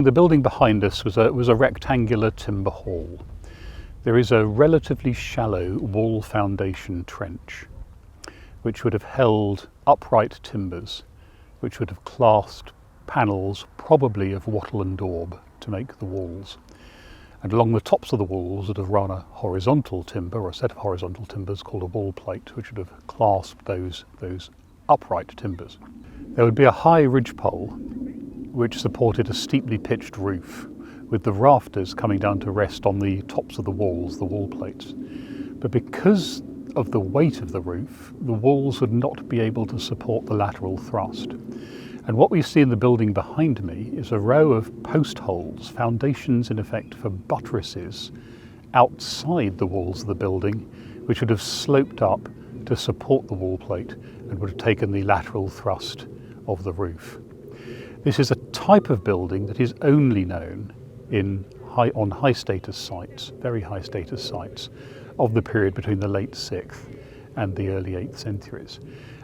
The building behind us was a rectangular timber hall. There is a relatively shallow wall foundation trench which would have held upright timbers, which would have clasped panels probably of wattle and daub to make the walls. And along the tops of the walls would have run a horizontal timber, or a set of horizontal timbers called a wall plate, which would have clasped those upright timbers. There would be a high ridgepole which supported a steeply pitched roof, with the rafters coming down to rest on the tops of the walls, the wall plates. But because of the weight of the roof, the walls would not be able to support the lateral thrust. And what we see in the building behind me is a row of post holes, foundations in effect for buttresses outside the walls of the building, which would have sloped up to support the wall plate and would have taken the lateral thrust of the roof. This is a type of building that is only known on high status sites, very high status sites, of the period between the late 6th and the early 8th centuries.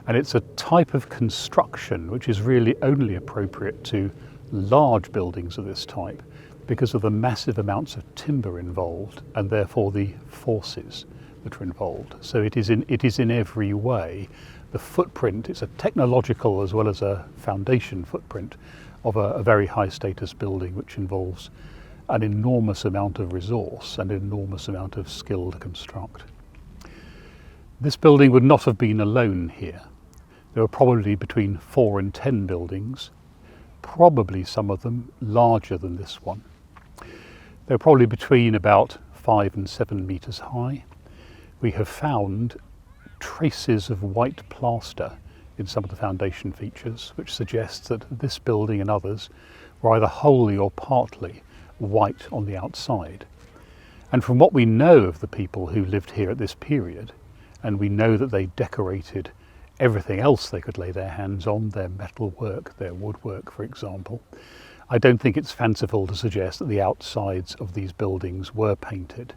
And it's a type of construction which is really only appropriate to large buildings of this type because of the massive amounts of timber involved and therefore the forces that are involved. So it is in every way the footprint. It's a technological as well as a foundation footprint of a very high status building, which involves an enormous amount of resource and an enormous amount of skill to construct. This building would not have been alone here. There were probably between 4 and 10 buildings, probably some of them larger than this one. They were probably between about 5 and 7 meters high. We have found traces of white plaster in some of the foundation features, which suggests that this building and others were either wholly or partly white on the outside. And from what we know of the people who lived here at this period, and we know that they decorated everything else they could lay their hands on, their metal work, their woodwork, for example, I don't think it's fanciful to suggest that the outsides of these buildings were painted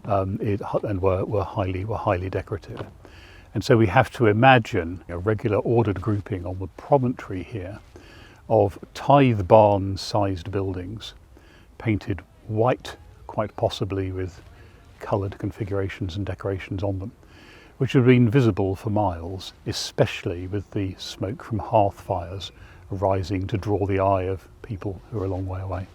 and were highly decorative. And so we have to imagine a regular ordered grouping on the promontory here of tithe barn sized buildings painted white, quite possibly with coloured configurations and decorations on them, which have been visible for miles, especially with the smoke from hearth fires rising to draw the eye of people who are a long way away.